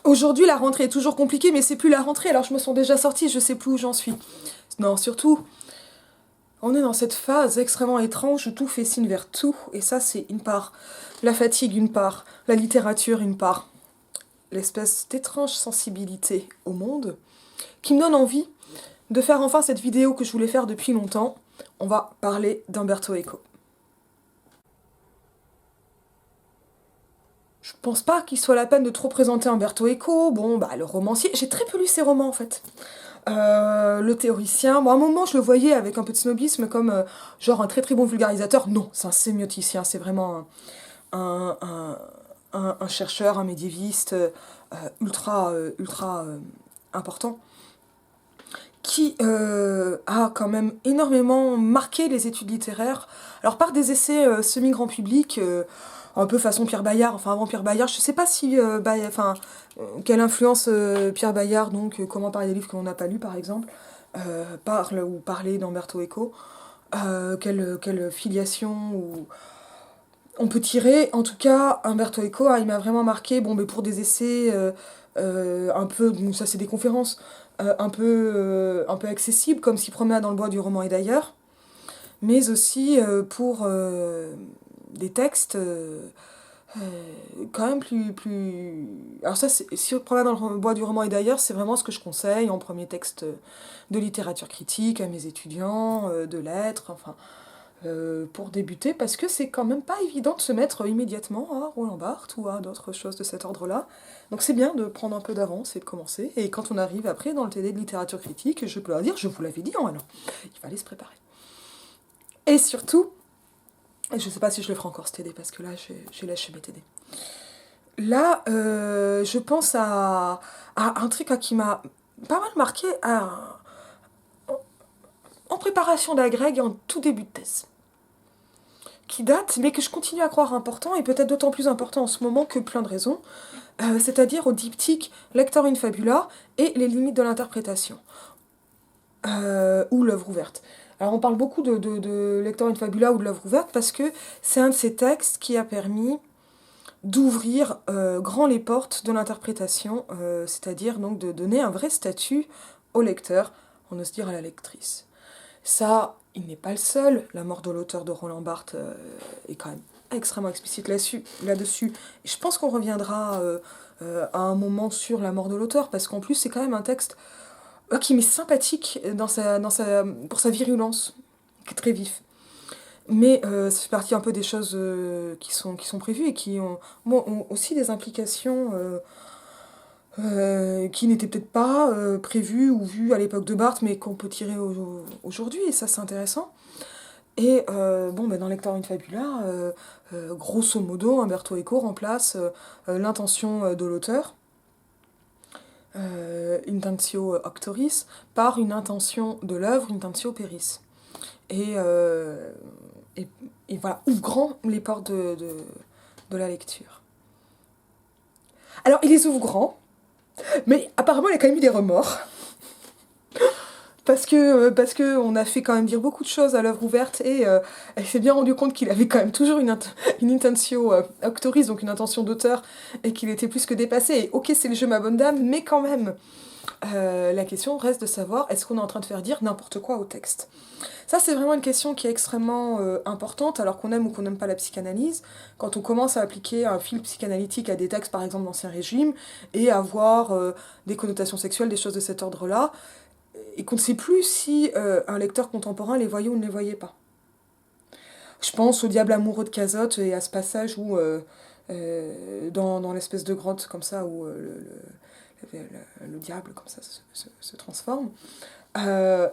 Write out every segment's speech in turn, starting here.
Aujourd'hui, la rentrée est toujours compliquée, mais c'est plus la rentrée, alors je me sens déjà sortie, je sais plus où j'en suis. Non, surtout, on est dans cette phase extrêmement étrange où tout fait signe vers tout, et ça, c'est une part. La fatigue, une part. La littérature, une part. L'espèce d'étrange sensibilité au monde qui me donne envie de faire enfin cette vidéo que je voulais faire depuis longtemps. On va parler d'Umberto Eco. Je pense pas qu'il soit la peine de trop présenter Umberto Eco. Bon, bah, le romancier, j'ai très peu lu ses romans en fait. Le théoricien, bon, à un moment je le voyais avec un peu de snobisme comme genre un très très bon vulgarisateur. Non, c'est un sémioticien, c'est vraiment un, un, un chercheur, un médiéviste ultra important qui a quand même énormément marqué les études littéraires. Alors par des essais semi-grand public, un peu façon Pierre Bayard, enfin avant Pierre Bayard, je sais pas si, quelle influence Pierre Bayard, donc comment parler des livres que l'on n'a pas lus par exemple, parle ou parler d'Umberto Eco, quelle filiation ou on peut tirer. En tout cas, Umberto Eco, il m'a vraiment marqué, bon, mais pour des essais un peu, bon, ça c'est des conférences, un peu accessibles, comme s'y promenait dans le bois du roman et d'ailleurs, mais aussi pour des textes quand même plus... Alors ça, si on promenade dans le bois du roman et d'ailleurs, c'est vraiment ce que je conseille en premier texte de littérature critique à mes étudiants, de lettres, enfin pour débuter, parce que c'est quand même pas évident de se mettre immédiatement à Roland Barthes ou à d'autres choses de cet ordre-là. Donc c'est bien de prendre un peu d'avance et de commencer. Et quand on arrive après dans le TD de littérature critique, je peux leur dire, je vous l'avais dit en allant, il fallait se préparer. Et surtout, et je sais pas si je le ferai encore ce TD, parce que là j'ai lâché mes TD. Là, je pense à un truc qui m'a pas mal marqué en préparation d'agrég et en tout début de thèse, qui date, mais que je continue à croire important, et peut-être d'autant plus important en ce moment que plein de raisons, c'est-à-dire au diptyque Lector in Fabula et les limites de l'interprétation, ou l'œuvre ouverte. Alors on parle beaucoup de Lector in Fabula ou de l'œuvre ouverte parce que c'est un de ces textes qui a permis d'ouvrir grand les portes de l'interprétation, c'est-à-dire donc de donner un vrai statut au lecteur, on ose dire à la lectrice. Ça, il n'est pas le seul. La mort de l'auteur de Roland Barthes est quand même extrêmement explicite là-dessus. Et je pense qu'on reviendra à un moment sur la mort de l'auteur, parce qu'en plus, c'est quand même un texte qui m'est sympathique pour sa virulence, qui est très vif. Mais ça fait partie un peu des choses qui sont prévues et qui ont aussi des implications qui n'étaient peut-être pas prévues ou vues à l'époque de Barthes, mais qu'on peut tirer aujourd'hui, et ça c'est intéressant. Et bon, dans Lector in Fabula, grosso modo, Umberto Eco remplace l'intention de l'auteur, intentio auctoris, par une intention de l'œuvre, intentio peris. Et, et, et voilà, ouvre grand les portes de la lecture. Alors, il les ouvre grand, mais apparemment, il a quand même eu des remords. Parce que on a fait quand même dire beaucoup de choses à l'œuvre ouverte et elle s'est bien rendu compte qu'il avait quand même toujours une intentio auctoris, donc une intention d'auteur, et qu'il était plus que dépassé. Et ok, c'est le jeu ma bonne dame, mais quand même, la question reste de savoir, est-ce qu'on est en train de faire dire n'importe quoi au texte? Ça, c'est vraiment une question qui est extrêmement importante, alors qu'on aime ou qu'on n'aime pas la psychanalyse. Quand on commence à appliquer un fil psychanalytique à des textes, par exemple d'Ancien Régime, et à voir des connotations sexuelles, des choses de cet ordre-là, et qu'on ne sait plus si un lecteur contemporain les voyait ou ne les voyait pas. Je pense au Diable amoureux de Cazotte et à ce passage où, dans l'espèce de grotte comme ça, où le diable comme ça se transforme, euh,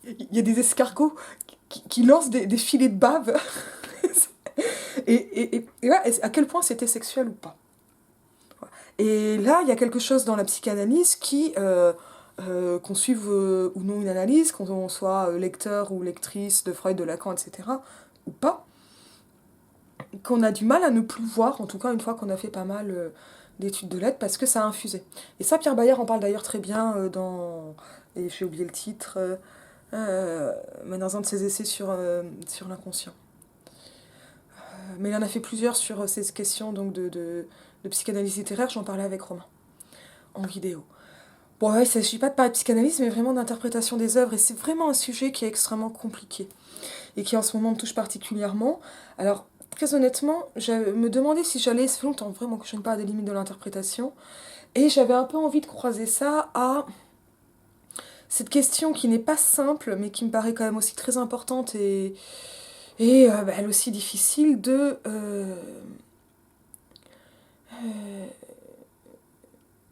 il y a des escargots qui lancent des filets de bave. Et là, à quel point c'était sexuel ou pas. Et là, il y a quelque chose dans la psychanalyse qu'on suive ou non une analyse, qu'on soit lecteur ou lectrice de Freud, de Lacan, etc., ou pas, qu'on a du mal à ne plus voir, en tout cas une fois qu'on a fait pas mal d'études de lettres, parce que ça a infusé. Et ça, Pierre Bayard en parle d'ailleurs très bien dans... Et j'ai oublié le titre, mais dans un de ses essais sur l'inconscient. Mais il en a fait plusieurs sur ces questions donc de psychanalyse littéraire, j'en parlais avec Romain, en vidéo. Bon, ouais, il ne s'agit pas de parler de psychanalyse, mais vraiment d'interprétation des œuvres, et c'est vraiment un sujet qui est extrêmement compliqué, et qui en ce moment me touche particulièrement. Alors, très honnêtement, je me demandais si j'allais, ça fait longtemps vraiment que je ne parle des limites de l'interprétation, et j'avais un peu envie de croiser ça à cette question qui n'est pas simple, mais qui me paraît quand même aussi très importante et elle aussi difficile euh,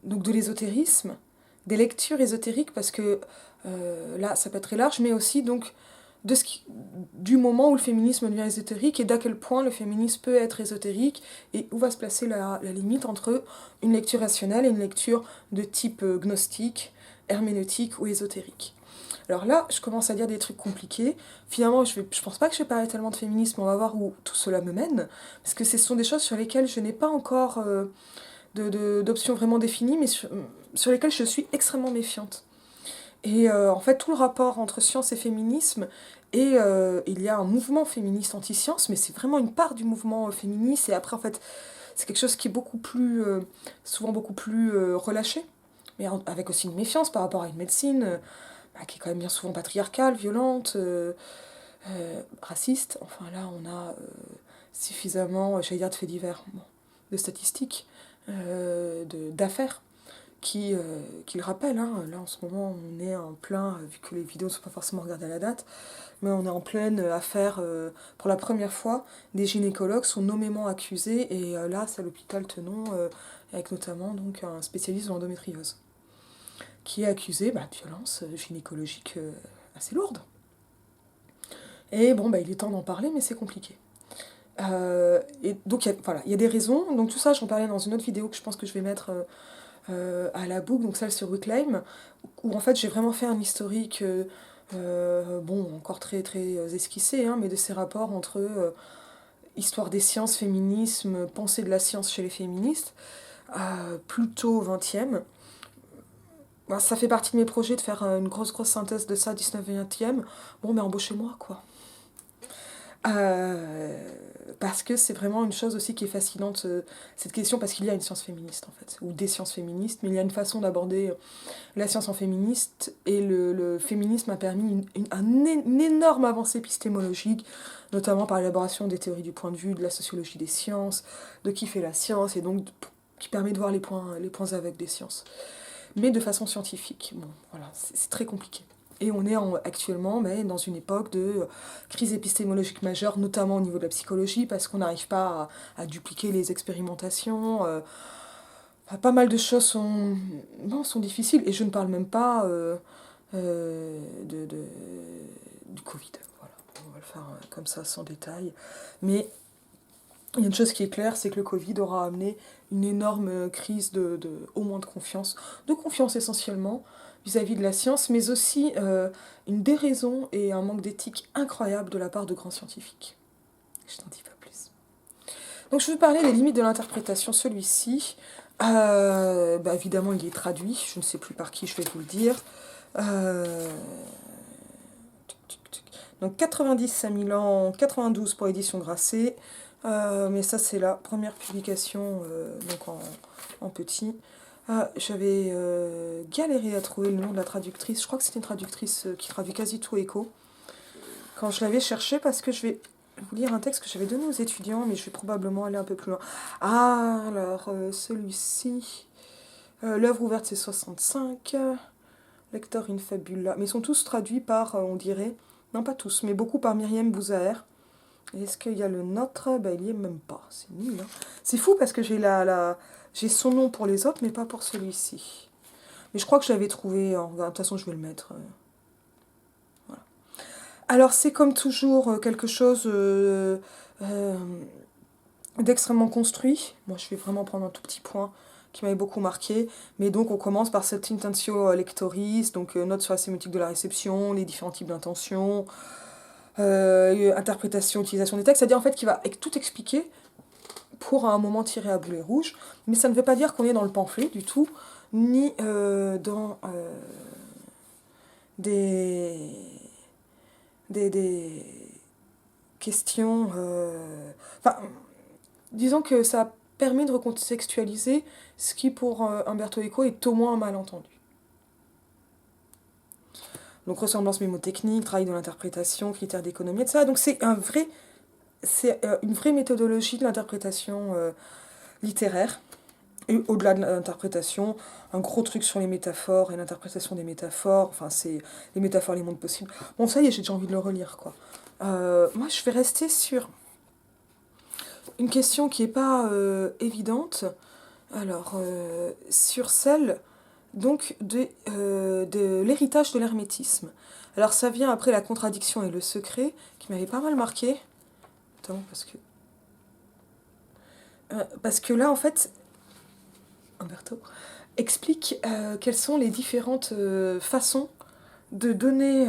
donc de l'ésotérisme, des lectures ésotériques, parce que là, ça peut être très large, mais aussi donc du moment où le féminisme devient ésotérique et d'à quel point le féminisme peut être ésotérique et où va se placer la limite entre une lecture rationnelle et une lecture de type gnostique, herméneutique ou ésotérique. Alors là, je commence à dire des trucs compliqués. Finalement, je pense pas que je vais parler tellement de féminisme, on va voir où tout cela me mène, parce que ce sont des choses sur lesquelles je n'ai pas encore d'options vraiment définies, mais sur lesquelles je suis extrêmement méfiante. Et en fait, tout le rapport entre science et féminisme, et il y a un mouvement féministe anti-science, mais c'est vraiment une part du mouvement féministe, et après, en fait, c'est quelque chose qui est beaucoup plus, souvent beaucoup plus relâché, mais avec aussi une méfiance par rapport à une médecine qui est quand même bien souvent patriarcale, violente, raciste. Enfin là, on a suffisamment, j'allais dire de faits divers, bon, de statistiques, d'affaires qui le rappellent. Hein. Là, en ce moment, on est en plein, vu que les vidéos ne sont pas forcément regardées à la date, mais on est en pleine affaire, pour la première fois, des gynécologues sont nommément accusés, et là, c'est à l'hôpital Tenon, avec notamment donc, un spécialiste de l'endométriose, qui est accusé de violences gynécologiques assez lourdes. Et bon, il est temps d'en parler, mais c'est compliqué. Et donc, il y a des raisons. Donc tout ça, j'en parlais dans une autre vidéo que je pense que je vais mettre à la boucle, donc celle sur Reclaim, où en fait j'ai vraiment fait un historique, bon, encore très, très esquissé, hein, mais de ces rapports entre histoire des sciences, féminisme, pensée de la science chez les féministes, plutôt 20e. Ça fait partie de mes projets de faire une grosse, grosse synthèse de ça, 19e. Bon, mais embauchez-moi, quoi. Euh, Parce que c'est vraiment une chose aussi qui est fascinante, cette question, parce qu'il y a une science féministe en fait, ou des sciences féministes, mais il y a une façon d'aborder la science en féministe, et le féminisme a permis une énorme avancée épistémologique, notamment par l'élaboration des théories du point de vue, de la sociologie des sciences, de qui fait la science, et donc qui permet de voir les points aveugles des sciences. Mais de façon scientifique, bon, voilà, c'est très compliqué. Et on est actuellement dans une époque de crise épistémologique majeure, notamment au niveau de la psychologie, parce qu'on n'arrive pas à dupliquer les expérimentations. Pas mal de choses sont difficiles, et je ne parle même pas du Covid. Voilà, on va le faire comme ça, sans détail. Mais il y a une chose qui est claire, c'est que le Covid aura amené une énorme crise au moins de confiance essentiellement vis-à-vis de la science, mais aussi une déraison et un manque d'éthique incroyable de la part de grands scientifiques. Je t'en dis pas plus. Donc je vais parler des limites de l'interprétation, celui-ci. Évidemment, il est traduit, je ne sais plus par qui, je vais vous le dire. Donc 90 5000 ans, 92 pour édition Grasset. Mais ça, c'est la première publication donc en petit. J'avais galéré à trouver le nom de la traductrice. Je crois que c'était une traductrice qui traduit quasi tout Écho. Quand je l'avais cherché, parce que je vais vous lire un texte que j'avais donné aux étudiants, mais je vais probablement aller un peu plus loin. Ah, alors, celui-ci. L'œuvre ouverte, c'est 65. Lector in Fabula. Mais ils sont tous traduits par, on dirait, non pas tous, mais beaucoup par Myriam Bouzaher. Est-ce qu'il y a le nôtre? Il y est même pas. C'est nul. Hein. C'est fou parce que j'ai son nom pour les autres, mais pas pour celui-ci. Mais je crois que je l'avais trouvé. De toute façon, je vais le mettre. Voilà. Alors, c'est comme toujours quelque chose d'extrêmement construit. Moi, je vais vraiment prendre un tout petit point qui m'avait beaucoup marqué. Mais donc, on commence par cette intentio lectoris, donc note sur la sémiotique de la réception, les différents types d'intentions. Interprétation, utilisation des textes, c'est-à-dire en fait qu'il va tout expliquer pour à un moment tirer à boulet rouge, mais ça ne veut pas dire qu'on est dans le pamphlet du tout, ni dans des question... Enfin, disons que ça permet de recontextualiser ce qui, pour Umberto Eco, est au moins un malentendu. Donc ressemblance mémotechnique, travail de l'interprétation, critères d'économie, etc. Donc c'est une vraie méthodologie de l'interprétation littéraire. Et au-delà de l'interprétation, un gros truc sur les métaphores et l'interprétation des métaphores. Enfin, c'est les métaphores, les mondes possibles. Bon, ça y est, j'ai déjà envie de le relire, quoi. Moi, je vais rester sur une question qui n'est pas évidente. Alors, sur celle donc de l'héritage de l'hermétisme. Alors ça vient après la contradiction et le secret, qui m'avait pas mal marqué, notamment parce que là en fait, Umberto explique quelles sont les différentes façons de donner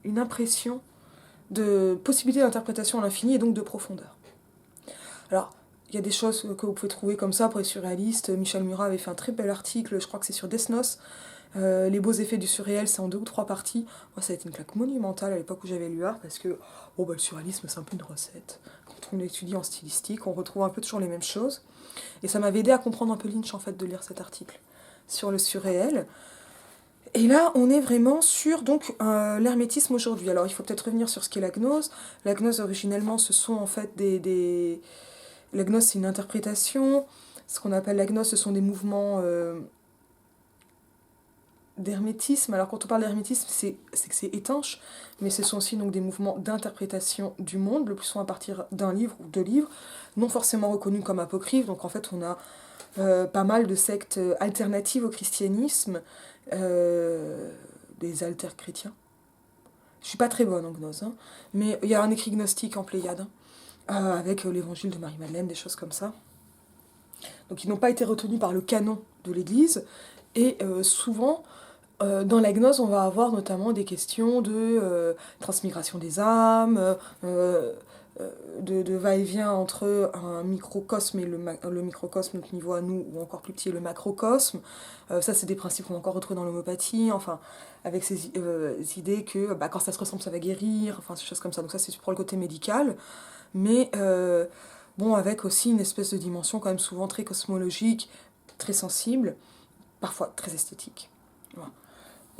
une impression de possibilité d'interprétation à l'infini et donc de profondeur. Alors, il y a des choses que vous pouvez trouver comme ça pour les surréalistes. Michel Murat avait fait un très bel article, je crois que c'est sur Death Note. Les beaux effets du surréel, c'est en 2 ou 3 parties. Moi, ça a été une claque monumentale à l'époque où j'avais lu Art, parce que le surréalisme, c'est un peu une recette. Quand on étudie en stylistique, on retrouve un peu toujours les mêmes choses. Et ça m'avait aidé à comprendre un peu Lynch, en fait, de lire cet article sur le surréel. Et là, on est vraiment sur donc l'hermétisme aujourd'hui. Alors, il faut peut-être revenir sur ce qu'est la gnose. La gnose, originellement, ce sont en fait La gnose, c'est une interprétation. Ce qu'on appelle la gnose, ce sont des mouvements d'hermétisme. Alors, quand on parle d'hermétisme, c'est que c'est étanche, mais ce sont aussi donc des mouvements d'interprétation du monde, le plus souvent à partir d'un livre ou 2 livres, non forcément reconnus comme apocryphes. Donc, en fait, on a pas mal de sectes alternatives au christianisme, des alters chrétiens. Je suis pas très bonne en gnose, hein, mais il y a un écrit gnostique en Pléiade, avec l'évangile de Marie-Madeleine, des choses comme ça. Donc ils n'ont pas été retenus par le canon de l'Église, et souvent, dans la gnose, on va avoir notamment des questions de transmigration des âmes, de va-et-vient entre un microcosme et le microcosme, notre niveau à nous, ou encore plus petit, le macrocosme. Ça, c'est des principes qu'on va encore retrouver dans l'homéopathie, enfin, avec ces idées que quand ça se ressemble, ça va guérir, enfin, ces choses comme ça. Donc ça, c'est pour le côté médical. Mais bon, avec aussi une espèce de dimension quand même souvent très cosmologique, très sensible, parfois très esthétique. Voilà.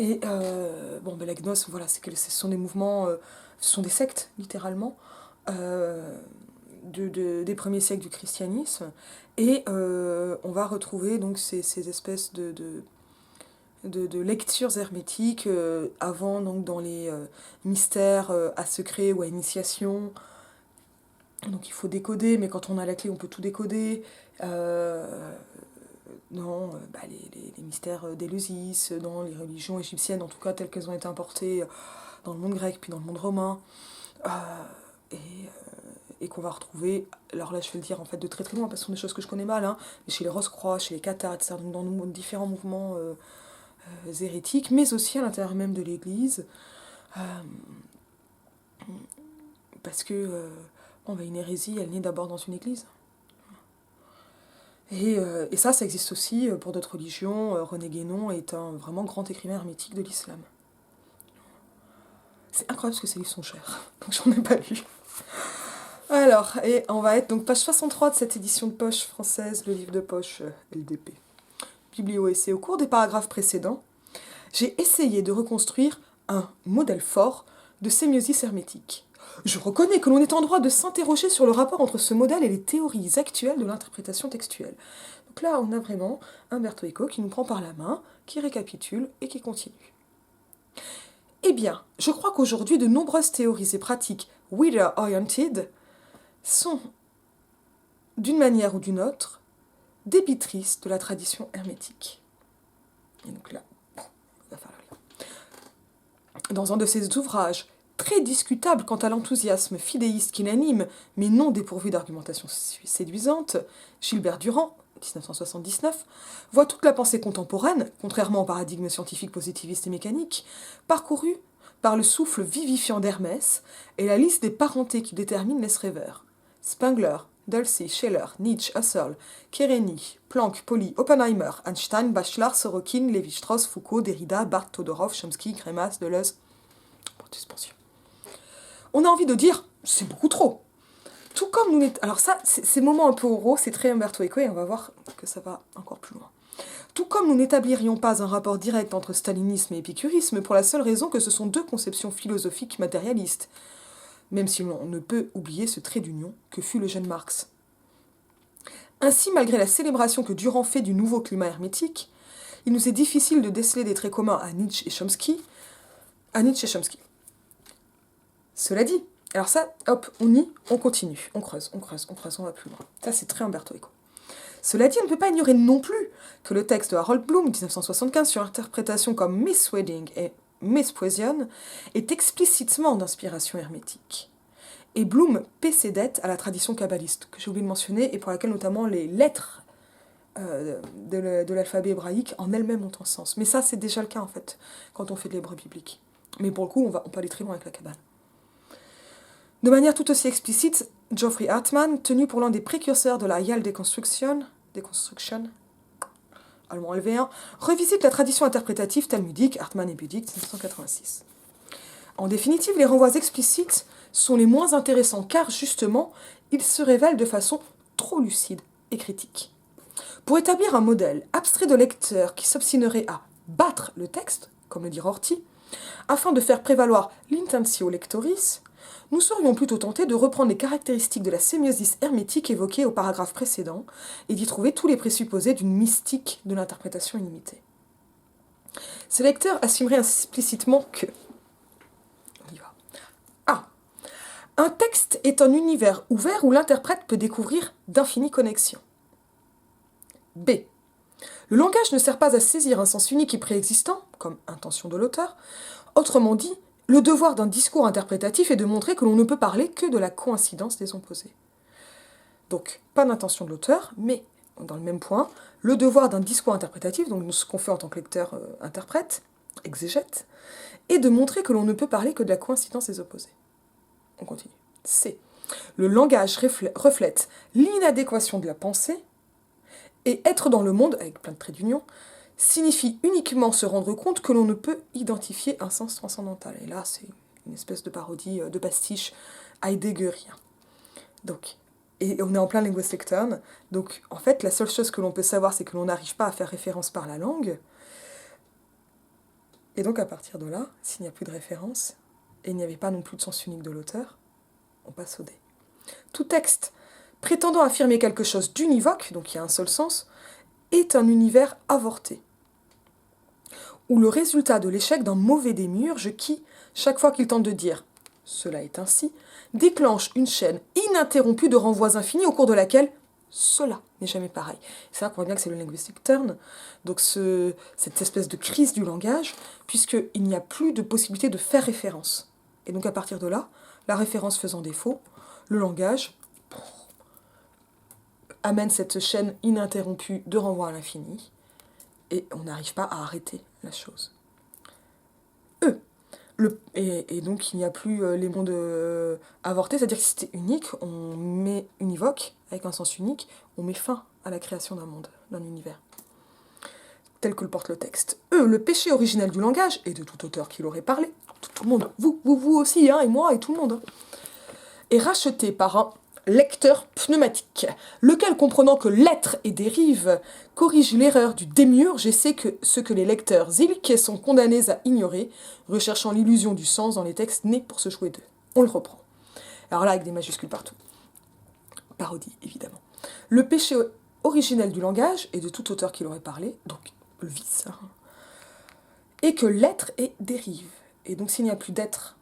Et la gnose, voilà, ce sont des mouvements, ce sont des sectes, littéralement, des premiers siècles du christianisme. Et on va retrouver donc ces espèces de lectures hermétiques avant, donc, dans les mystères à secret ou à initiation. Donc il faut décoder, mais quand on a la clé, on peut tout décoder. Dans les mystères d'Éleusis, dans les religions égyptiennes, en tout cas telles qu'elles ont été importées dans le monde grec, puis dans le monde romain, et qu'on va retrouver, alors là je vais le dire en fait de très très loin, parce que ce sont des choses que je connais mal, hein, mais chez les Rose-Croix, chez les Cathares, etc., donc dans différents mouvements hérétiques, mais aussi à l'intérieur même de l'Église, parce que une hérésie, elle naît d'abord dans une église. Et ça existe aussi pour d'autres religions. René Guénon est un vraiment grand écrivain hermétique de l'islam. C'est incroyable parce que ces livres sont chers, donc j'en ai pas lu. Alors, et on va être donc page 63 de cette édition de poche française, le livre de poche LDP. Biblio-essai. Au cours des paragraphes précédents, j'ai essayé de reconstruire un modèle fort de sémiosis hermétique. Je reconnais que l'on est en droit de s'interroger sur le rapport entre ce modèle et les théories actuelles de l'interprétation textuelle. Donc là, on a vraiment Umberto Eco qui nous prend par la main, qui récapitule et qui continue. Eh bien, je crois qu'aujourd'hui, de nombreuses théories et pratiques reader-oriented sont, d'une manière ou d'une autre, débitrices de la tradition hermétique. Et donc là, il va falloir lire. Dans un de ses ouvrages, très discutable quant à l'enthousiasme fidéiste qui l'anime, mais non dépourvu d'argumentation séduisante, Gilbert Durand, 1979, voit toute la pensée contemporaine, contrairement au paradigme scientifique positiviste et mécanique, parcourue par le souffle vivifiant d'Hermès et la liste des parentés qui déterminent les rêveurs. Spengler, Dulce, Scheler, Nietzsche, Husserl, Kérény, Planck, Pauli, Oppenheimer, Einstein, Bachelard, Sorokin, Lévi-Strauss, Foucault, Derrida, Barthes, Todorov, Chomsky, Crémas, Deleuze. Suspension. On a envie de dire c'est beaucoup trop. Tout comme nous n'étions... Alors ça, ces moments un peu oraux, c'est très Umberto Eco, et on va voir que ça va encore plus loin. Tout comme nous n'établirions pas un rapport direct entre stalinisme et épicurisme, pour la seule raison que ce sont deux conceptions philosophiques matérialistes, même si l'on ne peut oublier ce trait d'union que fut le jeune Marx. Ainsi, malgré la célébration que Durand fait du nouveau climat hermétique, il nous est difficile de déceler des traits communs à Nietzsche et Chomsky. Cela dit, alors ça, hop, on continue, on creuse, on va plus loin. Ça, c'est très Umberto Eco. Cela dit, on ne peut pas ignorer non plus que le texte de Harold Bloom, 1975, sur interprétation comme Miss Wedding et Miss Poison, est explicitement d'inspiration hermétique. Et Bloom paie ses dettes à la tradition kabbaliste, que j'ai oublié de mentionner, et pour laquelle notamment les lettres de l'alphabet hébraïque en elles-mêmes ont un sens. Mais ça, c'est déjà le cas, en fait, quand on fait de l'hébreu biblique. Mais pour le coup, on peut aller très loin avec la Kabbale. De manière tout aussi explicite, Geoffrey Hartmann, tenu pour l'un des précurseurs de la Deconstruction, allemand LV1, revisite la tradition interprétative talmudique, Hartmann et Budik, 1986. En définitive, les renvois explicites sont les moins intéressants car, justement, ils se révèlent de façon trop lucide et critique. Pour établir un modèle abstrait de lecteur qui s'obstinerait à battre le texte, comme le dit Rorty, afin de faire prévaloir l'intentio lectoris, nous serions plutôt tentés de reprendre les caractéristiques de la sémiosis hermétique évoquée au paragraphe précédent et d'y trouver tous les présupposés d'une mystique de l'interprétation illimitée. Ce lecteur assumerait explicitement que... On y va. A. Un texte est un univers ouvert où l'interprète peut découvrir d'infinies connexions. B. Le langage ne sert pas à saisir un sens unique et préexistant, comme intention de l'auteur. Autrement dit, le devoir d'un discours interprétatif est de montrer que l'on ne peut parler que de la coïncidence des opposés. Donc, pas d'intention de l'auteur, mais, dans le même point, le devoir d'un discours interprétatif, donc ce qu'on fait en tant que lecteur-interprète, exégète, est de montrer que l'on ne peut parler que de la coïncidence des opposés. On continue. C. Le langage reflète l'inadéquation de la pensée, et être dans le monde, avec plein de traits d'union, signifie uniquement se rendre compte que l'on ne peut identifier un sens transcendantal. Et là, c'est une espèce de parodie, de pastiche heideggerien. Donc, et on est en plein linguistic turn, donc en fait, la seule chose que l'on peut savoir, c'est que l'on n'arrive pas à faire référence par la langue. Et donc, à partir de là, s'il n'y a plus de référence, et il n'y avait pas non plus de sens unique de l'auteur, on passe au dé. Tout texte prétendant affirmer quelque chose d'univoque, donc il y a un seul sens, est un univers avorté, ou le résultat de l'échec d'un mauvais démiurge qui, chaque fois qu'il tente de dire « cela est ainsi », déclenche une chaîne ininterrompue de renvois infinis au cours de laquelle cela n'est jamais pareil. C'est là qu'on voit bien que c'est le linguistic turn, donc cette espèce de crise du langage, puisqu'il n'y a plus de possibilité de faire référence. Et donc à partir de là, la référence faisant défaut, le langage amène cette chaîne ininterrompue de renvoi à l'infini, et on n'arrive pas à arrêter la chose. Et donc il n'y a plus les mondes avortés, c'est-à-dire que si c'était unique, on met univoque, avec un sens unique, on met fin à la création d'un monde, d'un univers, tel que le porte le texte. Le péché originel du langage, et de tout auteur qui l'aurait parlé, tout le monde, vous aussi, hein, et moi, et tout le monde, est racheté par un lecteur pneumatique, lequel, comprenant que l'être et dérive, corrige l'erreur du démiurge et sait que ce que les lecteurs zilk sont condamnés à ignorer, recherchant l'illusion du sens dans les textes nés pour se jouer d'eux. On le reprend. Alors là, avec des majuscules partout. Parodie, évidemment. Le péché originel du langage, et de tout auteur qui l'aurait parlé, donc le vice, hein, est que l'être est dérive. Et donc s'il n'y a plus d'être,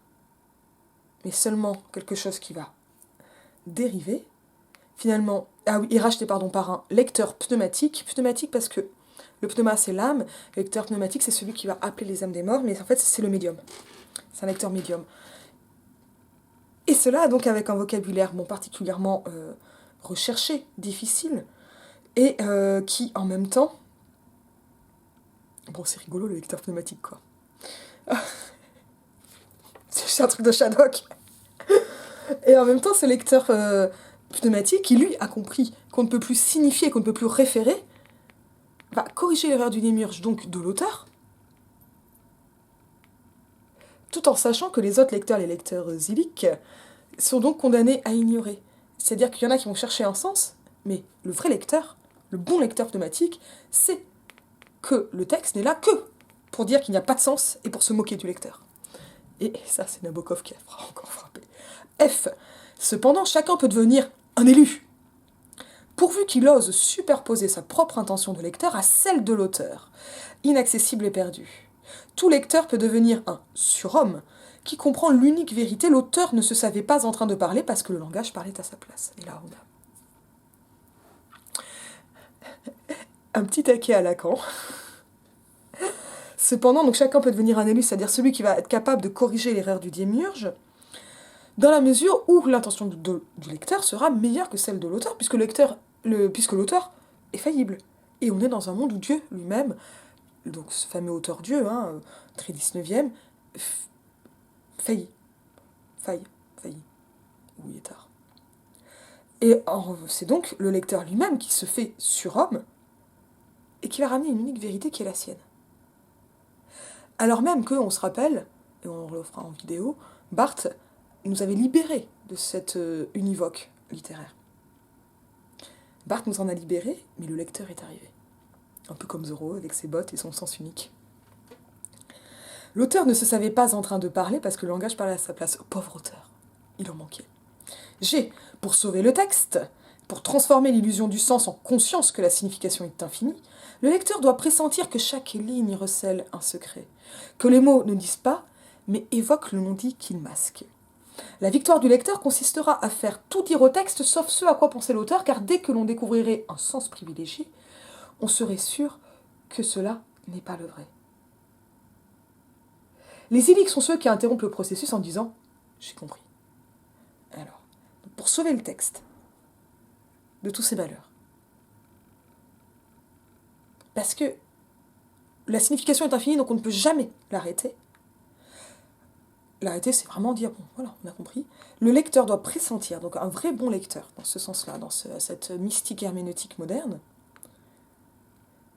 mais seulement quelque chose qui va dérivé, finalement, est racheté par un lecteur pneumatique parce que le pneuma c'est l'âme, le lecteur pneumatique c'est celui qui va appeler les âmes des morts, mais en fait c'est le médium, c'est un lecteur médium. Et cela donc avec un vocabulaire particulièrement recherché, difficile, et qui en même temps, c'est rigolo le lecteur pneumatique quoi. C'est un truc de Shadok. Et en même temps, ce lecteur pneumatique, qui lui a compris qu'on ne peut plus signifier, qu'on ne peut plus référer, va corriger l'erreur du démiurge, donc de l'auteur, tout en sachant que les autres lecteurs, les lecteurs ziliques, sont donc condamnés à ignorer. C'est-à-dire qu'il y en a qui vont chercher un sens, mais le vrai lecteur, le bon lecteur pneumatique, sait que le texte n'est là que pour dire qu'il n'y a pas de sens et pour se moquer du lecteur. Et ça, c'est Nabokov qui a encore frappé. F. Cependant, chacun peut devenir un élu, pourvu qu'il ose superposer sa propre intention de lecteur à celle de l'auteur, inaccessible et perdu. Tout lecteur peut devenir un surhomme, qui comprend l'unique vérité, l'auteur ne se savait pas en train de parler parce que le langage parlait à sa place. Et là, on a un petit taquet à Lacan. Cependant, donc chacun peut devenir un élu, c'est-à-dire celui qui va être capable de corriger l'erreur du démiurge, dans la mesure où l'intention du lecteur sera meilleure que celle de l'auteur, puisque l'auteur est faillible. Et on est dans un monde où Dieu lui-même, donc ce fameux auteur Dieu, très 19e, faillit. Ou il est tard. Et c'est donc le lecteur lui-même qui se fait surhomme et qui va ramener une unique vérité qui est la sienne. Alors même qu'on se rappelle, et on le fera en vidéo, Barthes nous avait libérés de cette univoque littéraire. Barthes nous en a libérés, mais le lecteur est arrivé. Un peu comme Zorro avec ses bottes et son sens unique. L'auteur ne se savait pas en train de parler parce que le langage parlait à sa place. Pauvre auteur, il en manquait. G. Pour sauver le texte, pour transformer l'illusion du sens en conscience que la signification est infinie, le lecteur doit pressentir que chaque ligne recèle un secret, que les mots ne disent pas, mais évoquent le non-dit qu'ils masquent. La victoire du lecteur consistera à faire tout dire au texte sauf ce à quoi pensait l'auteur, car dès que l'on découvrirait un sens privilégié, on serait sûr que cela n'est pas le vrai. Les illiques sont ceux qui interrompent le processus en disant « j'ai compris ». Alors, pour sauver le texte de tous ces malheurs, parce que la signification est infinie, donc on ne peut jamais l'arrêter. L'arrêter, c'est vraiment dire, bon, voilà, on a compris. Le lecteur doit pressentir, donc un vrai bon lecteur, dans ce sens-là, dans cette mystique herméneutique moderne,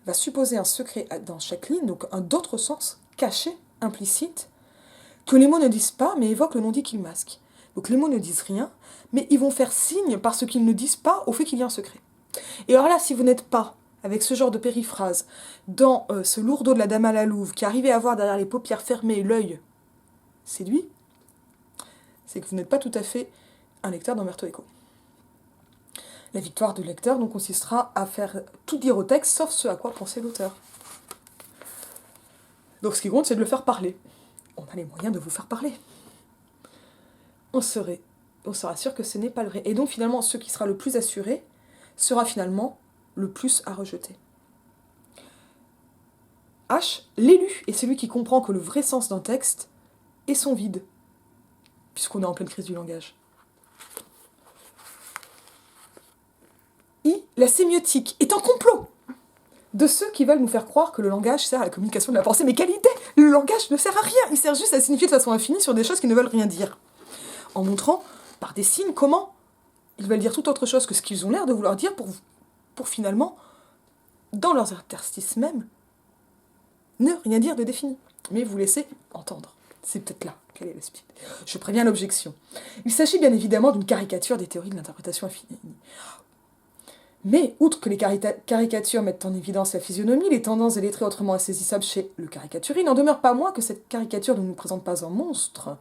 va supposer un secret dans chaque ligne, donc un d'autre sens, caché, implicite, que les mots ne disent pas, mais évoquent le non-dit qu'ils masquent. Donc les mots ne disent rien, mais ils vont faire signe, parce qu'ils ne disent pas, au fait qu'il y a un secret. Et alors là, si vous n'êtes pas, avec ce genre de périphrase, dans ce lourdeau de la Dame à la Louve, qui arrivait à voir derrière les paupières fermées l'œil séduit, c'est que vous n'êtes pas tout à fait un lecteur d'Umberto Eco. La victoire du lecteur donc consistera à faire tout dire au texte, sauf ce à quoi pensait l'auteur. Donc ce qui compte, c'est de le faire parler. On a les moyens de vous faire parler. On sera sûr que ce n'est pas le vrai. Et donc finalement, ce qui sera le plus assuré sera finalement le plus à rejeter. H, l'élu est celui qui comprend que le vrai sens d'un texte est son vide, puisqu'on est en pleine crise du langage. I, la sémiotique est un complot de ceux qui veulent nous faire croire que le langage sert à la communication de la pensée. Mais quelle idée! Le langage ne sert à rien, il sert juste à signifier de façon infinie sur des choses qui ne veulent rien dire. En montrant, par des signes, comment ils veulent dire tout autre chose que ce qu'ils ont l'air de vouloir dire pour finalement, dans leurs interstices même, ne rien dire de défini. Mais vous laissez entendre. C'est peut-être là quelle est l'aspect. Je préviens l'objection. Il s'agit bien évidemment d'une caricature des théories de l'interprétation infinie. Mais, outre que les caricatures mettent en évidence la physionomie, les tendances et les traits autrement insaisissables chez le caricaturiste, il n'en demeure pas moins que cette caricature ne nous présente pas un monstre.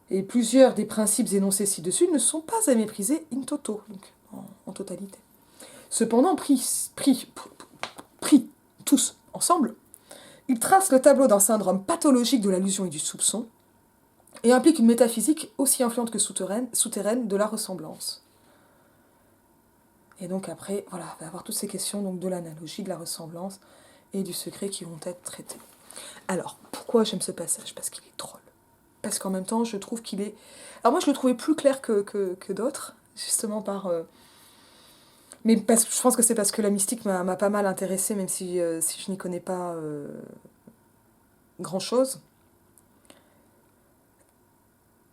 Et plusieurs des principes énoncés ci-dessus ne sont pas à mépriser in toto, donc en totalité. Cependant, pris tous ensemble, ils tracent le tableau d'un syndrome pathologique de l'allusion et du soupçon, et impliquent une métaphysique aussi influente que souterraine de la ressemblance. Et donc après, voilà, il va y avoir toutes ces questions donc, de l'analogie, de la ressemblance et du secret qui vont être traitées. Alors, pourquoi j'aime ce passage? Parce qu'il est drôle. Parce qu'en même temps, je trouve qu'il est... Alors moi, je le trouvais plus clair que d'autres, justement par... Mais parce que je pense que c'est parce que la mystique m'a pas mal intéressée, même si je n'y connais pas grand-chose.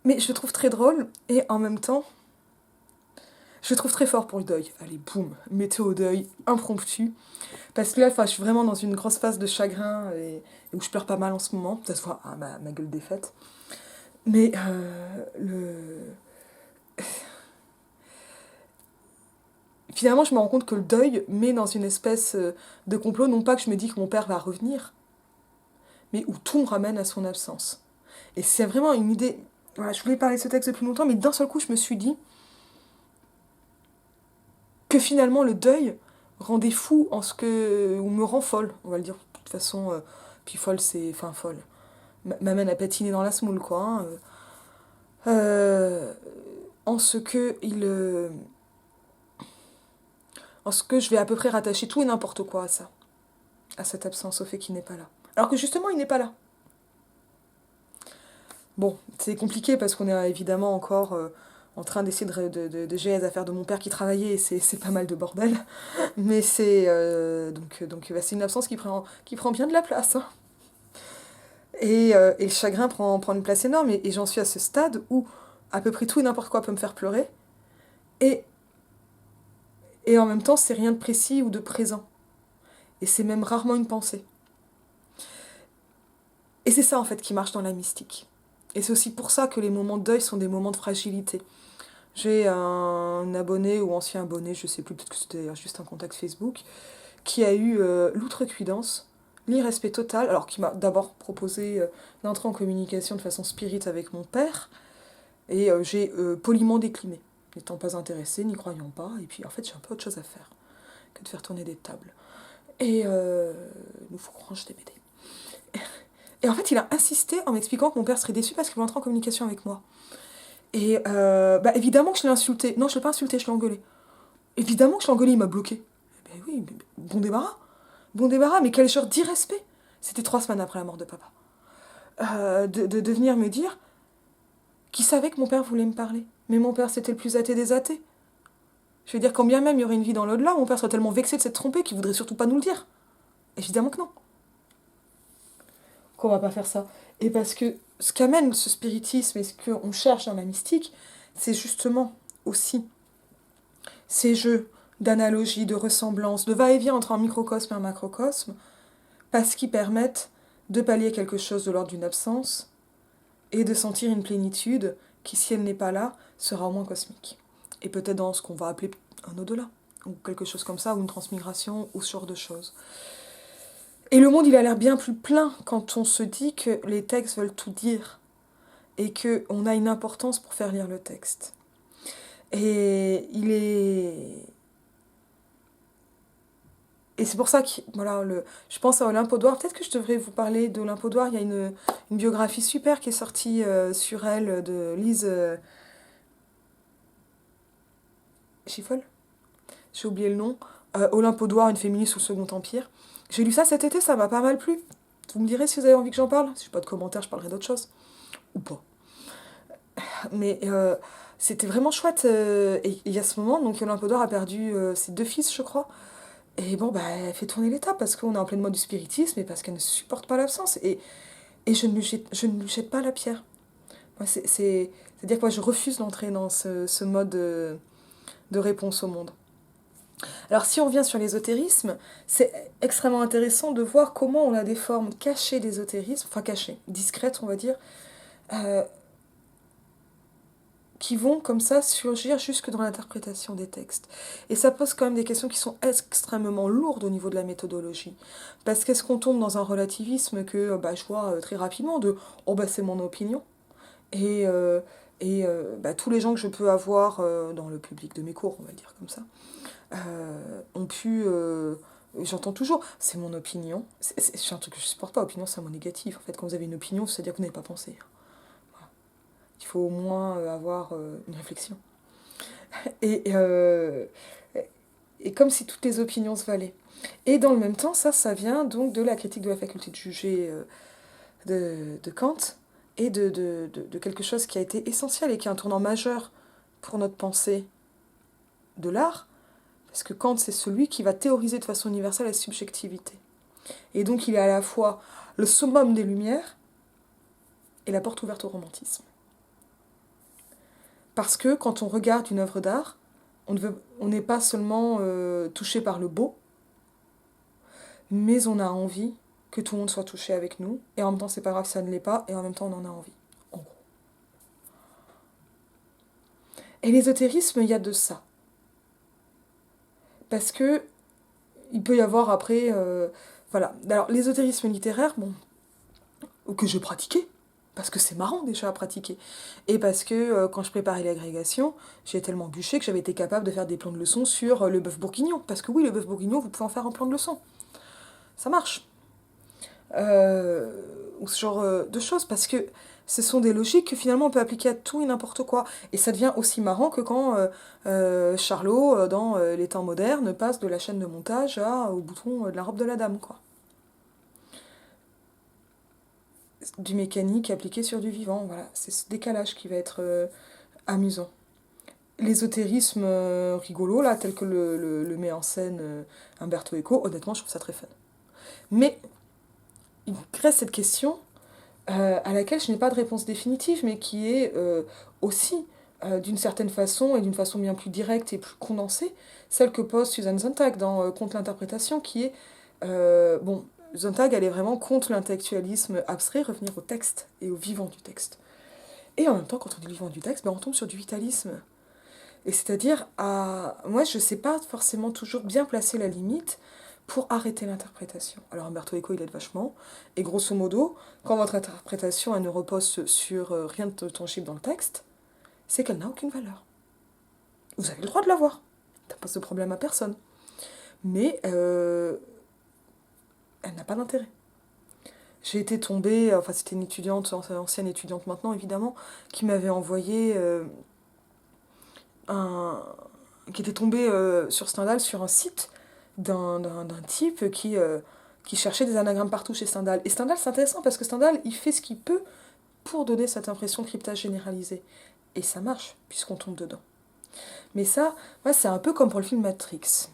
Mais je le trouve très drôle, et en même temps, je le trouve très fort pour le deuil. Allez, boum, mettez au deuil, impromptu. Parce que là, je suis vraiment dans une grosse phase de chagrin, et où je pleure pas mal en ce moment. Ça se voit, ma gueule défaite. Mais finalement, je me rends compte que le deuil met dans une espèce de complot, non pas que je me dis que mon père va revenir, mais où tout me ramène à son absence. Et c'est vraiment une idée... Voilà, je voulais parler de ce texte depuis longtemps, mais d'un seul coup, je me suis dit que finalement, le deuil rendait fou en ce que... ou me rend folle, on va le dire. De toute façon, puis folle, c'est... Enfin, folle. M'amène à patiner dans la semoule, quoi. Hein. Euh, en ce que en ce que je vais à peu près rattacher tout et n'importe quoi à ça, à cette absence, au fait qu'il n'est pas là. Alors que justement, il n'est pas là. Bon, c'est compliqué parce qu'on est évidemment encore en train d'essayer de gérer les affaires de mon père qui travaillait et c'est pas mal de bordel. Mais c'est donc bah, c'est une absence qui prend bien de la place. Hein. Et le chagrin prend une place énorme et j'en suis à ce stade où à peu près tout et n'importe quoi peut me faire pleurer. Et, et en même temps, c'est rien de précis ou de présent. Et c'est même rarement une pensée. Et c'est ça en fait qui marche dans la mystique. Et c'est aussi pour ça que les moments de deuil sont des moments de fragilité. J'ai un abonné ou ancien abonné, je sais plus, peut-être que c'était juste un contact Facebook, qui a eu l'outrecuidance, l'irrespect total, alors qui m'a d'abord proposé d'entrer en communication de façon spirit avec mon père, et j'ai poliment décliné, n'étant pas intéressée, n'y croyant pas, et puis en fait j'ai un peu autre chose à faire que de faire tourner des tables. Et il nous faut qu'on range des BD. Et en fait il a insisté en m'expliquant que mon père serait déçu parce qu'il voulait entrer en communication avec moi. Et bah, évidemment que je l'ai insulté. Non, je l'ai pas insulté, je l'ai engueulé. Évidemment que je l'ai engueulé, il m'a bloqué. Ben oui, mais bon débarras. Bon débarras, mais quel genre d'irrespect. C'était 3 semaines après la mort de papa. De venir me dire qu'il savait que mon père voulait me parler. Mais mon père, c'était le plus athée des athées. Je veux dire, quand bien même il y aurait une vie dans l'au-delà, mon père serait tellement vexé de s'être trompé qu'il voudrait surtout pas nous le dire. Évidemment que non. Qu'on va pas faire ça. Et parce que ce qu'amène ce spiritisme et ce qu'on cherche dans la mystique, c'est justement aussi ces jeux d'analogie, de ressemblance, de va-et-vient entre un microcosme et un macrocosme, parce qu'ils permettent de pallier quelque chose de l'ordre d'une absence et de sentir une plénitude qui, si elle n'est pas là, sera au moins cosmique. Et peut-être dans ce qu'on va appeler un au-delà, ou quelque chose comme ça, ou une transmigration, ou ce genre de choses. Et le monde, il a l'air bien plus plein quand on se dit que les textes veulent tout dire, et qu'on a une importance pour faire lire le texte. Et il est... Et c'est pour ça que voilà, je pense à Olympe Audouard. Peut-être que je devrais vous parler d'Olympe Audouard. Il y a une biographie super qui est sortie sur elle de Lise Schiffel. J'ai oublié le nom. Olympe Audouard, une féministe sous le Second Empire. J'ai lu ça cet été, ça m'a pas mal plu. Vous me direz si vous avez envie que j'en parle. Si j'ai pas de commentaires, je parlerai d'autre chose. Ou pas. Mais c'était vraiment chouette. Et il y a ce moment, donc Olympe Audouard a perdu ses 2 fils, je crois. Et bon, bah, elle fait tourner l'état parce qu'on est en pleine mode du spiritisme et parce qu'elle ne supporte pas l'absence. Et je ne lui jette pas la pierre. Moi, c'est-à-dire que moi, je refuse d'entrer dans ce mode de réponse au monde. Alors, si on revient sur l'ésotérisme, c'est extrêmement intéressant de voir comment on a des formes cachées d'ésotérisme, enfin cachées, discrètes, on va dire, euh, qui vont comme ça surgir jusque dans l'interprétation des textes. Et ça pose quand même des questions qui sont extrêmement lourdes au niveau de la méthodologie. Parce qu'est-ce qu'on tombe dans un relativisme que bah, je vois très rapidement de «oh bah c'est mon opinion» et, bah, tous les gens que je peux avoir dans le public de mes cours, on va le dire comme ça, ont pu... j'entends toujours, c'est mon opinion. C'est un truc que je supporte pas, opinion c'est un mot négatif. En fait, quand vous avez une opinion, c'est-à-dire que vous n'avez pas pensé. Il faut au moins avoir une réflexion. Et, euh, et comme si toutes les opinions se valaient. Et dans le même temps, ça vient donc de la critique de la faculté de juger de Kant et de quelque chose qui a été essentiel et qui est un tournant majeur pour notre pensée de l'art, parce que Kant, c'est celui qui va théoriser de façon universelle la subjectivité. Et donc il est à la fois le summum des Lumières et la porte ouverte au romantisme. Parce que quand on regarde une œuvre d'art, on n'est pas seulement touché par le beau, mais on a envie que tout le monde soit touché avec nous, et en même temps c'est pas grave si ça ne l'est pas, et en même temps on en a envie. En gros. Et l'ésotérisme, il y a de ça. Parce que il peut y avoir après... voilà. Alors, l'ésotérisme littéraire, bon, que je pratiquais, parce que c'est marrant déjà à pratiquer. Et parce que quand je préparais l'agrégation, j'ai tellement bûché que j'avais été capable de faire des plans de leçons sur le bœuf bourguignon. Parce que oui, le bœuf bourguignon, vous pouvez en faire un plan de leçon. Ça marche. Ou ce genre de choses, parce que ce sont des logiques que finalement on peut appliquer à tout et n'importe quoi. Et ça devient aussi marrant que quand Charlot, dans les temps modernes, passe de la chaîne de montage au bouton de la robe de la dame, quoi. Du mécanique appliqué sur du vivant, voilà. C'est ce décalage qui va être amusant. L'ésotérisme rigolo, là, tel que le met en scène Umberto Eco, honnêtement, je trouve ça très fun. Mais il reste cette question à laquelle je n'ai pas de réponse définitive, mais qui est aussi, d'une certaine façon, et d'une façon bien plus directe et plus condensée, celle que pose Susan Sontag dans Contre l'interprétation, qui est... bon, Sontag, elle est vraiment contre l'intellectualisme abstrait, revenir au texte et au vivant du texte. Et en même temps, quand on dit vivant du texte, ben, on tombe sur du vitalisme. Et c'est-à-dire, moi, je ne sais pas forcément toujours bien placer la limite pour arrêter l'interprétation. Alors Umberto Eco, il aide vachement. Et grosso modo, quand votre interprétation elle ne repose sur rien de tangible dans le texte, c'est qu'elle n'a aucune valeur. Vous avez le droit de l'avoir. Ça pose de problème à personne. Mais elle n'a pas d'intérêt. J'ai été tombée, enfin c'était une étudiante, ancienne étudiante maintenant évidemment, qui m'avait envoyé qui était tombée sur Stendhal sur un site d'un type qui cherchait des anagrammes partout chez Stendhal. Et Stendhal, c'est intéressant parce que Stendhal, il fait ce qu'il peut pour donner cette impression de cryptage généralisé. Et ça marche, puisqu'on tombe dedans. Mais ça, ouais, c'est un peu comme pour le film Matrix.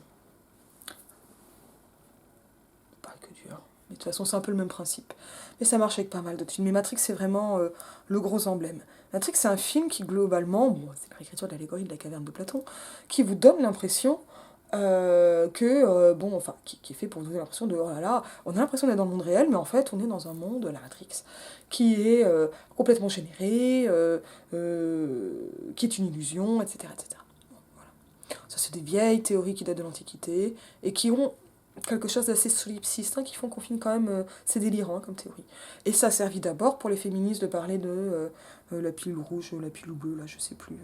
Pas que dur. Mais de toute façon, c'est un peu le même principe. Mais ça marche avec pas mal d'autres films. Mais Matrix, c'est vraiment le gros emblème. Matrix, c'est un film qui, globalement, bon, c'est l'écriture de l'allégorie de la caverne de Platon, qui vous donne l'impression bon, enfin, qui est fait pour vous donner l'impression de, oh là là, on a l'impression d'être dans le monde réel, mais en fait, on est dans un monde, la Matrix, qui est complètement généré, qui est une illusion, etc. etc. Bon, voilà. Ça, c'est des vieilles théories qui datent de l'Antiquité, et qui ont quelque chose d'assez solipsiste, hein, qui font qu'on finit quand même, c'est délirant comme théorie. Et ça a servi d'abord pour les féministes de parler de la pilule rouge, la pilule bleue, là, je sais plus,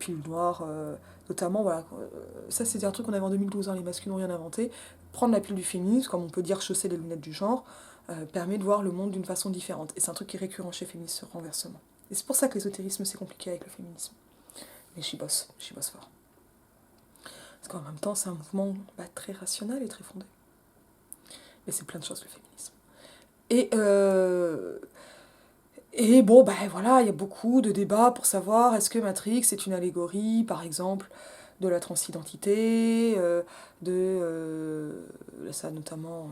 pilule noire, notamment, voilà. Ça, c'était un truc qu'on avait en 2012, hein, les masculins n'ont rien inventé. Prendre la pilule du féminisme, comme on peut dire chausser les lunettes du genre, permet de voir le monde d'une façon différente. Et c'est un truc qui est récurrent chez les féministes, ce renversement. Et c'est pour ça que l'ésotérisme, c'est compliqué avec le féminisme. Mais j'y bosse fort. Parce qu'en même temps, c'est un mouvement très rationnel et très fondé. Mais c'est plein de choses, le féminisme. Et bon, ben voilà, il y a beaucoup de débats pour savoir est-ce que Matrix est une allégorie, par exemple, de la transidentité, ça notamment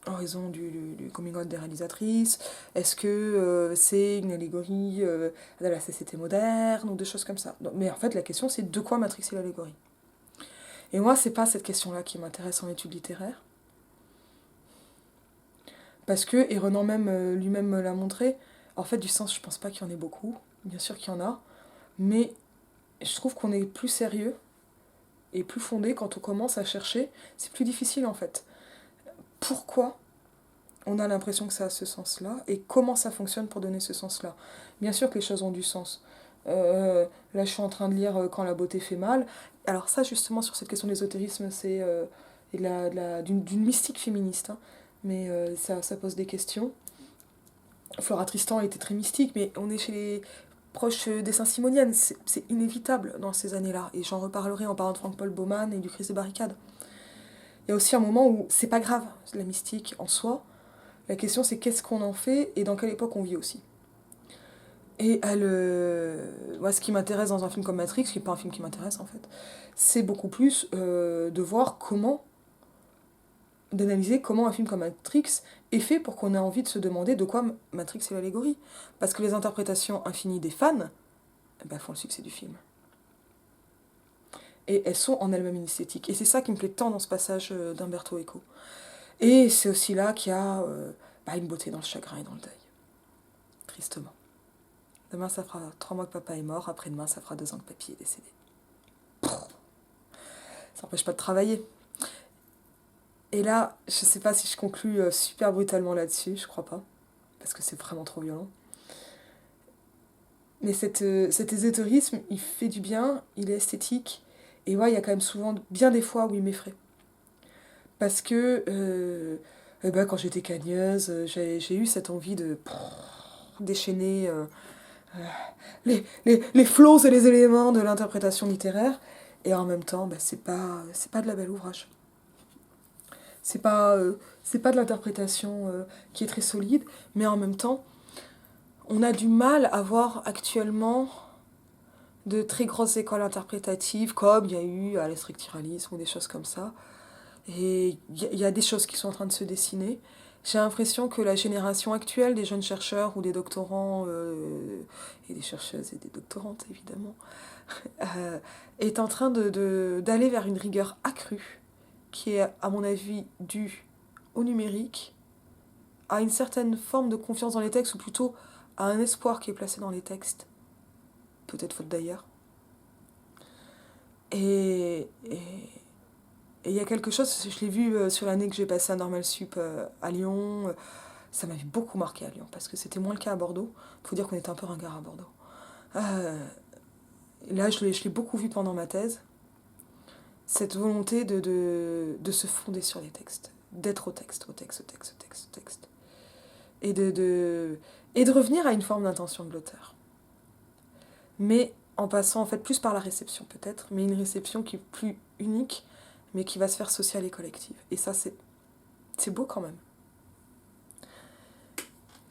en raison du coming out des réalisatrices, est-ce que c'est une allégorie de la société moderne, ou des choses comme ça. Mais en fait, la question c'est de quoi Matrix est l'allégorie. Et moi, c'est pas cette question-là qui m'intéresse en études littéraires. Parce que, et Renan même lui-même me l'a montré, en fait, du sens, je pense pas qu'il y en ait beaucoup. Bien sûr qu'il y en a. Mais je trouve qu'on est plus sérieux et plus fondé quand on commence à chercher. C'est plus difficile, en fait. Pourquoi on a l'impression que ça a ce sens-là et comment ça fonctionne pour donner ce sens-là. Bien sûr que les choses ont du sens. Là, je suis en train de lire Quand la beauté fait mal. Alors ça, justement, sur cette question de l'ésotérisme, c'est d'une mystique féministe. Hein. Mais ça pose des questions. Flora Tristan était très mystique, mais on est chez les proches des Saint-Simoniennes. C'est inévitable dans ces années-là. Et j'en reparlerai en parlant de Frank-Paul Baumann et du Christ des barricades. Il y a aussi un moment où c'est pas grave, la mystique en soi. La question, c'est qu'est-ce qu'on en fait et dans quelle époque on vit aussi. Et moi, ce qui m'intéresse dans un film comme Matrix, qui n'est pas un film qui m'intéresse en fait, c'est beaucoup plus de voir d'analyser comment un film comme Matrix est fait pour qu'on ait envie de se demander de quoi Matrix est l'allégorie. Parce que les interprétations infinies des fans font le succès du film. Et elles sont en elles-mêmes une esthétique. Et c'est ça qui me plaît tant dans ce passage d'Umberto Eco. Et c'est aussi là qu'il y a une beauté dans le chagrin et dans le deuil. Tristement. Demain, ça fera 3 mois que papa est mort. Après-demain, ça fera 2 ans que papy est décédé. Ça n'empêche pas de travailler. Et là, je sais pas si je conclus super brutalement là-dessus, je crois pas. Parce que c'est vraiment trop violent. Mais cet ésotérisme, il fait du bien, il est esthétique. Et ouais, il y a quand même souvent, bien des fois, où il m'effraie. Parce que quand j'étais cagneuse, j'ai eu cette envie de déchaîner les flots et les éléments de l'interprétation littéraire. Et en même temps, c'est pas de la belle ouvrage. C'est pas, c'est pas de l'interprétation qui est très solide, mais en même temps, on a du mal à voir actuellement de très grosses écoles interprétatives, comme il y a eu à l'Structuralisme ou des choses comme ça. Et il y a des choses qui sont en train de se dessiner. J'ai l'impression que la génération actuelle des jeunes chercheurs ou des doctorants, et des chercheuses et des doctorantes évidemment, est en train d'aller vers une rigueur accrue, qui est à mon avis due au numérique, à une certaine forme de confiance dans les textes, ou plutôt à un espoir qui est placé dans les textes, peut-être faute d'ailleurs. Et il y a quelque chose, je l'ai vu sur l'année que j'ai passée à Normal Sup à Lyon, ça m'avait beaucoup marqué à Lyon, parce que c'était moins le cas à Bordeaux. Il faut dire qu'on était un peu ringard à Bordeaux. Là, je l'ai beaucoup vu pendant ma thèse, cette volonté de se fonder sur les textes, d'être au texte. Et de revenir à une forme d'intention de l'auteur. Mais en passant en fait plus par la réception peut-être, mais une réception qui est plus unique, mais qui va se faire sociale et collective. Et ça, c'est beau quand même.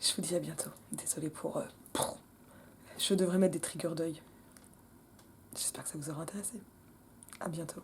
Je vous dis à bientôt. Désolée pour... je devrais mettre des triggers d'œil. J'espère que ça vous aura intéressé. À bientôt.